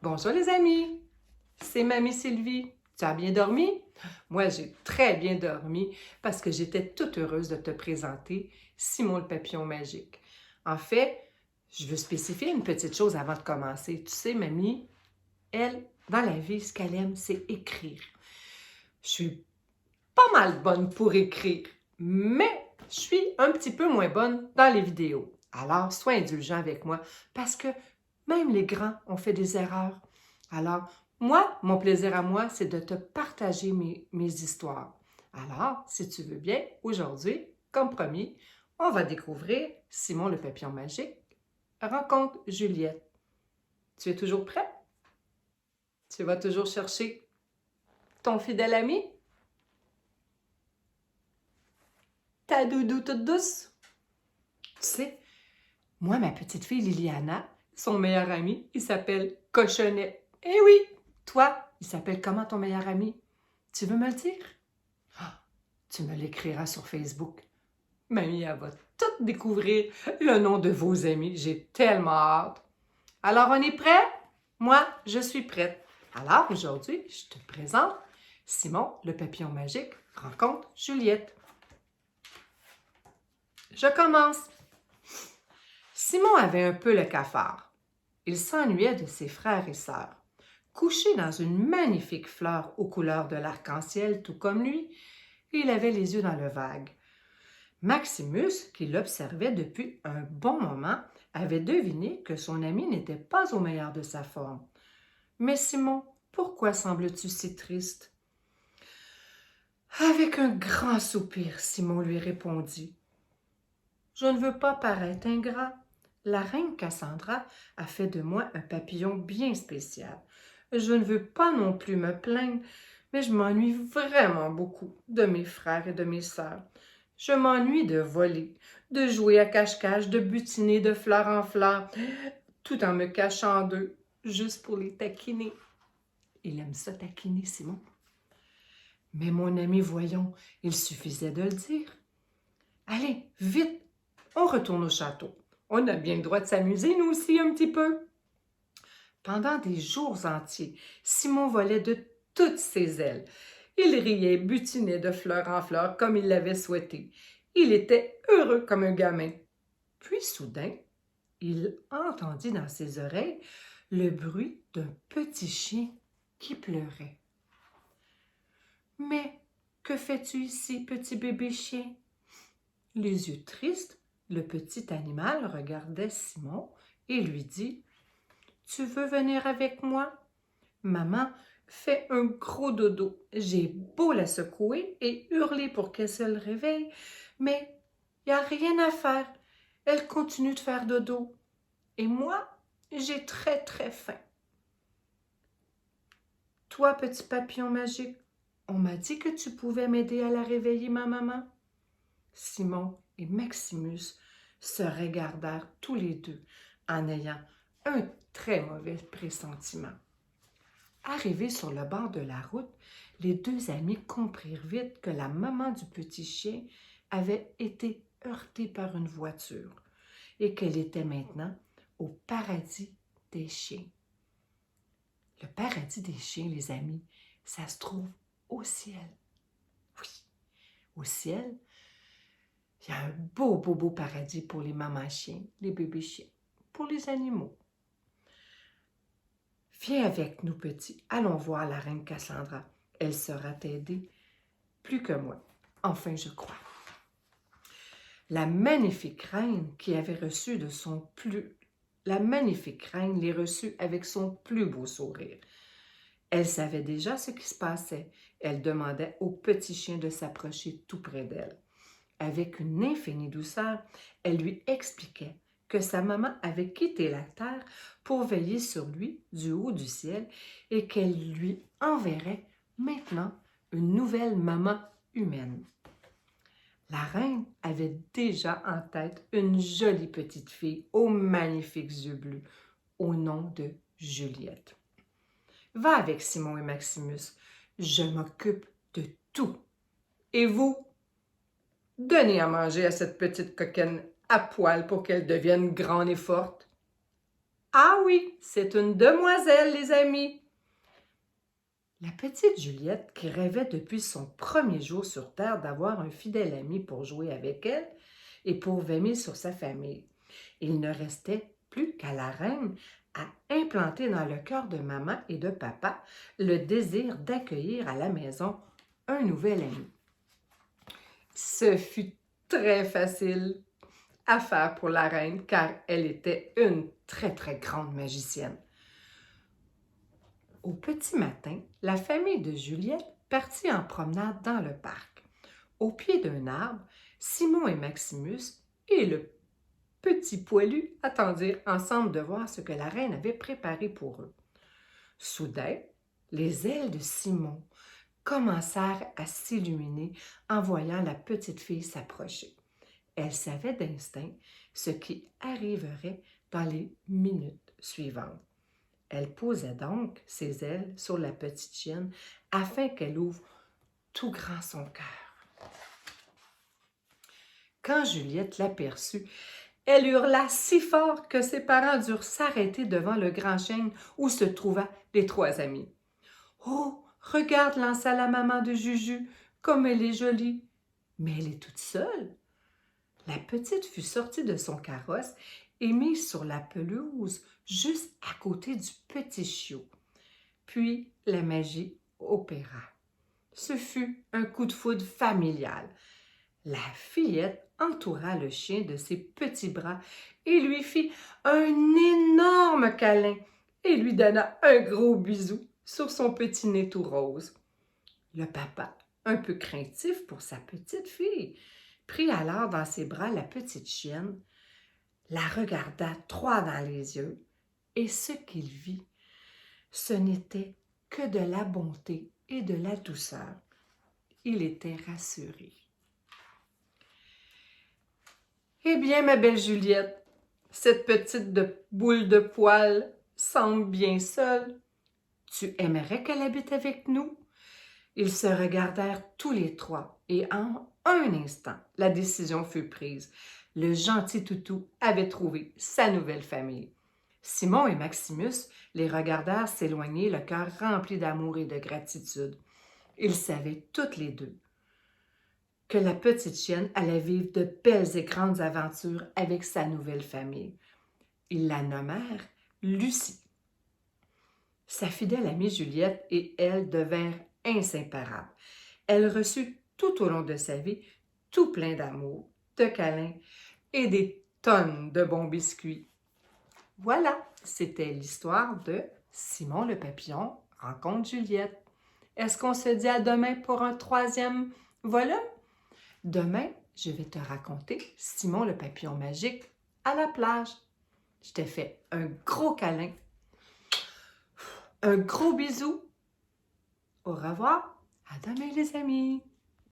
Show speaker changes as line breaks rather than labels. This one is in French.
Bonjour les amis, c'est Mamie Sylvie. Tu as bien dormi? Moi, j'ai très bien dormi parce que j'étais toute heureuse de te présenter Simon le papillon magique. En fait, je veux spécifier une petite chose avant de commencer. Tu sais, Mamie, elle, dans la vie, ce qu'elle aime, c'est écrire. Je suis pas mal bonne pour écrire, mais je suis un petit peu moins bonne dans les vidéos. Alors, sois indulgent avec moi parce que même les grands ont fait des erreurs. Alors, moi, mon plaisir à moi, c'est de te partager mes histoires. Alors, si tu veux bien, aujourd'hui, comme promis, on va découvrir Simon le papillon magique rencontre Juliette. Tu es toujours prêt? Tu vas toujours chercher ton fidèle ami? Ta doudou toute douce? Tu sais, moi, ma petite fille Liliana, son meilleur ami, il s'appelle Cochonnet. Eh oui! Toi, il s'appelle comment ton meilleur ami? Tu veux me le dire? Ah, tu me l'écriras sur Facebook. Mamie, elle va tout découvrir le nom de vos amis. J'ai tellement hâte. Alors, on est prêt? Moi, je suis prête. Alors, aujourd'hui, je te présente Simon, le papillon magique, rencontre Juliette. Je commence. Simon avait un peu le cafard. Il s'ennuyait de ses frères et sœurs. Couché dans une magnifique fleur aux couleurs de l'arc-en-ciel, tout comme lui, il avait les yeux dans le vague. Maximus, qui l'observait depuis un bon moment, avait deviné que son ami n'était pas au meilleur de sa forme. « Mais Simon, pourquoi sembles-tu si triste? » Avec un grand soupir, Simon lui répondit. « Je ne veux pas paraître ingrat. La reine Cassandra a fait de moi un papillon bien spécial. Je ne veux pas non plus me plaindre, mais je m'ennuie vraiment beaucoup de mes frères et de mes sœurs. Je m'ennuie de voler, de jouer à cache-cache, de butiner de fleur en fleur, tout en me cachant d'eux, juste pour les taquiner. » Il aime ça taquiner, Simon. « Mais mon ami, voyons, il suffisait de le dire. Allez, vite, on retourne au château. On a bien le droit de s'amuser, nous aussi, un petit peu. » Pendant des jours entiers, Simon volait de toutes ses ailes. Il riait, butinait de fleur en fleur comme il l'avait souhaité. Il était heureux comme un gamin. Puis soudain, il entendit dans ses oreilles le bruit d'un petit chien qui pleurait. « Mais que fais-tu ici, petit bébé chien? » Les yeux tristes, le petit animal regardait Simon et lui dit « Tu veux venir avec moi? Maman fait un gros dodo. J'ai beau la secouer et hurler pour qu'elle se réveille, mais il n'y a rien à faire. Elle continue de faire dodo. Et moi, j'ai très très faim. Toi, petit papillon magique, on m'a dit que tu pouvais m'aider à la réveiller, ma maman. » Simon et Maximus se regardèrent tous les deux en ayant un très mauvais pressentiment. Arrivés sur le bord de la route, les deux amis comprirent vite que la maman du petit chien avait été heurtée par une voiture et qu'elle était maintenant au paradis des chiens. Le paradis des chiens, les amis, ça se trouve au ciel. Oui, au ciel, il y a un beau, beau, beau paradis pour les mamans chiens, les bébés chiens, pour les animaux. Viens avec nous, petit, allons voir la reine Cassandra. Elle saura t'aider plus que moi. Enfin, je crois. La magnifique reine qui avait reçu de son plus... La magnifique reine les reçut avec son plus beau sourire. Elle savait déjà ce qui se passait. Elle demandait au petit chien de s'approcher tout près d'elle. Avec une infinie douceur, elle lui expliquait que sa maman avait quitté la terre pour veiller sur lui du haut du ciel et qu'elle lui enverrait maintenant une nouvelle maman humaine. La reine avait déjà en tête une jolie petite fille aux magnifiques yeux bleus, au nom de Juliette. « Va avec Simon et Maximus, je m'occupe de tout. Et vous, donnez à manger à cette petite coquine à poil pour qu'elle devienne grande et forte. » Ah oui, c'est une demoiselle, les amis. La petite Juliette, qui rêvait depuis son premier jour sur Terre d'avoir un fidèle ami pour jouer avec elle et pour veiller sur sa famille. Il ne restait plus qu'à la reine à implanter dans le cœur de maman et de papa le désir d'accueillir à la maison un nouvel ami. Ce fut très facile à faire pour la reine car elle était une très très grande magicienne. Au petit matin, la famille de Juliette partit en promenade dans le parc. Au pied d'un arbre, Simon et Maximus et le petit poilu attendirent ensemble de voir ce que la reine avait préparé pour eux. Soudain, les ailes de Simon commencèrent à s'illuminer en voyant la petite fille s'approcher. Elle savait d'instinct ce qui arriverait dans les minutes suivantes. Elle posait donc ses ailes sur la petite chienne afin qu'elle ouvre tout grand son cœur. Quand Juliette l'aperçut, elle hurla si fort que ses parents durent s'arrêter devant le grand chêne où se trouvaient les trois amis. « Oh, regarde, lança la maman de Juju, comme elle est jolie! Mais elle est toute seule. » La petite fut sortie de son carrosse et mise sur la pelouse juste à côté du petit chiot. Puis la magie opéra. Ce fut un coup de foudre familial. La fillette entoura le chien de ses petits bras et lui fit un énorme câlin et lui donna un gros bisou sur son petit nez tout rose. Le papa, un peu craintif pour sa petite fille, prit alors dans ses bras la petite chienne, la regarda droit dans les yeux, et ce qu'il vit, ce n'était que de la bonté et de la douceur. Il était rassuré. « Eh bien, ma belle Juliette, cette petite boule de poil semble bien seule. Tu aimerais qu'elle habite avec nous? » Ils se regardèrent tous les trois et en un instant, la décision fut prise. Le gentil toutou avait trouvé sa nouvelle famille. Simon et Maximus les regardèrent s'éloigner, le cœur rempli d'amour et de gratitude. Ils savaient toutes les deux que la petite chienne allait vivre de belles et grandes aventures avec sa nouvelle famille. Ils la nommèrent Lucie. Sa fidèle amie Juliette et elle devinrent inséparables. Elle reçut tout au long de sa vie tout plein d'amour, de câlins et des tonnes de bons biscuits. Voilà, c'était l'histoire de Simon le papillon rencontre Juliette. Est-ce qu'on se dit à demain pour un troisième volume? Demain, je vais te raconter Simon le papillon magique à la plage. Je te fais un gros câlin, un gros bisou. Au revoir, à demain les amis.